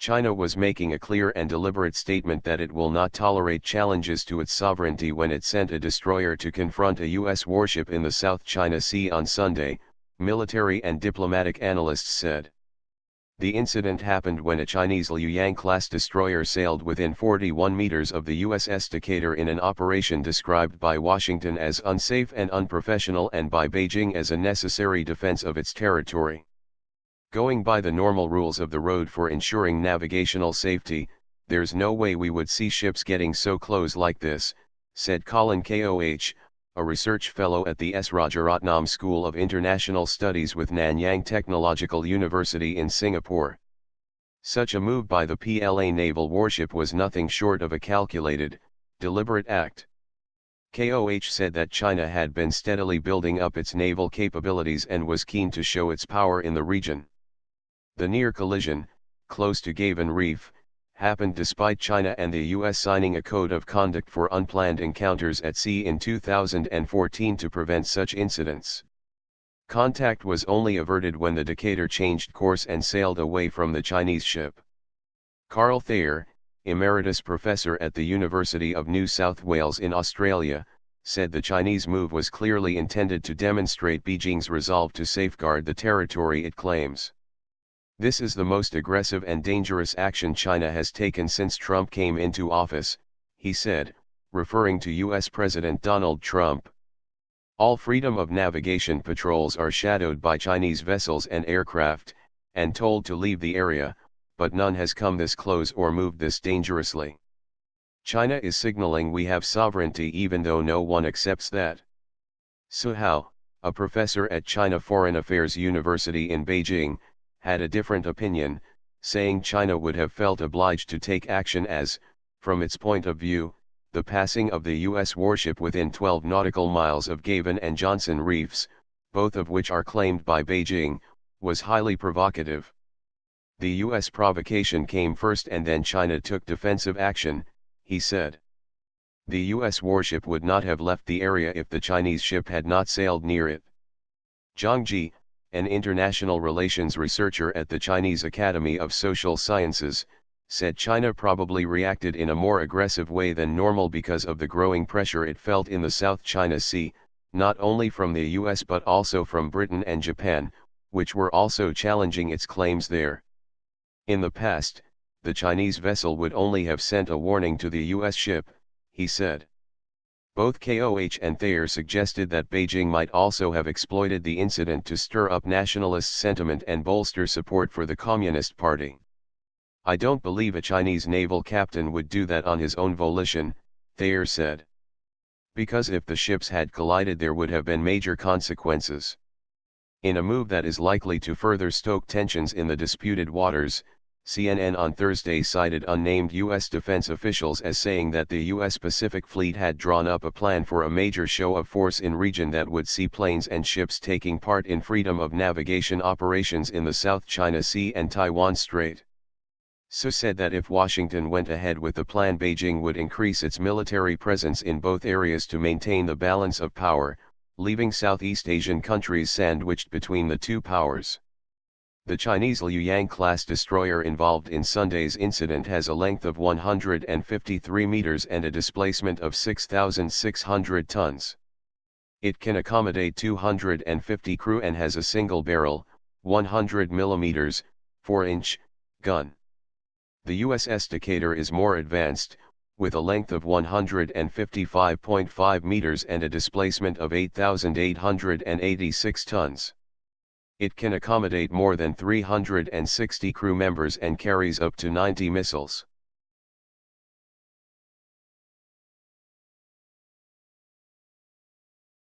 China was making a clear and deliberate statement that it will not tolerate challenges to its sovereignty when it sent a destroyer to confront a U.S. warship in the South China Sea on Sunday, military and diplomatic analysts said. The incident happened when a Chinese Liuyang-class destroyer sailed within 41 meters of the USS Decatur in an operation described by Washington as unsafe and unprofessional and by Beijing as a necessary defense of its territory. Going by the normal rules of the road for ensuring navigational safety, there's no way we would see ships getting so close like this, said Colin Koh, a research fellow at the S. Rajaratnam School of International Studies with Nanyang Technological University in Singapore. Such a move by the PLA naval warship was nothing short of a calculated, deliberate act. Koh said that China had been steadily building up its naval capabilities and was keen to show its power in the region. The near collision, close to Gavan Reef, happened despite China and the US signing a code of conduct for unplanned encounters at sea in 2014 to prevent such incidents. Contact was only averted when the Decatur changed course and sailed away from the Chinese ship. Carl Thayer, emeritus professor at the University of New South Wales in Australia, said the Chinese move was clearly intended to demonstrate Beijing's resolve to safeguard the territory it claims. This is the most aggressive and dangerous action China has taken since Trump came into office, he said, referring to US President Donald Trump. All freedom of navigation patrols are shadowed by Chinese vessels and aircraft, and told to leave the area, but none has come this close or moved this dangerously. China is signaling we have sovereignty even though no one accepts that. Su Hao, a professor at China Foreign Affairs University in Beijing, had a different opinion, saying China would have felt obliged to take action as, from its point of view, the passing of the U.S. warship within 12 nautical miles of Gavan and Johnson Reefs, both of which are claimed by Beijing, was highly provocative. The U.S. provocation came first and then China took defensive action, he said. The U.S. warship would not have left the area if the Chinese ship had not sailed near it. Zhang Ji, an international relations researcher at the Chinese Academy of Social Sciences, said China probably reacted in a more aggressive way than normal because of the growing pressure it felt in the South China Sea, not only from the US but also from Britain and Japan, which were also challenging its claims there. In the past, the Chinese vessel would only have sent a warning to the US ship, he said. Both Koh and Thayer suggested that Beijing might also have exploited the incident to stir up nationalist sentiment and bolster support for the Communist Party. I don't believe a Chinese naval captain would do that on his own volition, Thayer said. Because if the ships had collided there would have been major consequences. In a move that is likely to further stoke tensions in the disputed waters, CNN on Thursday cited unnamed U.S. defense officials as saying that the U.S. Pacific Fleet had drawn up a plan for a major show of force in region that would see planes and ships taking part in freedom of navigation operations in the South China Sea and Taiwan Strait. Su said that if Washington went ahead with the plan, Beijing would increase its military presence in both areas to maintain the balance of power, leaving Southeast Asian countries sandwiched between the two powers. The Chinese Liuyang-class destroyer involved in Sunday's incident has a length of 153 meters and a displacement of 6,600 tons. It can accommodate 250 crew and has a single barrel, 100 mm, 4-inch, gun. The USS Decatur is more advanced, with a length of 155.5 meters and a displacement of 8,886 tons. It can accommodate more than 360 crew members and carries up to 90 missiles.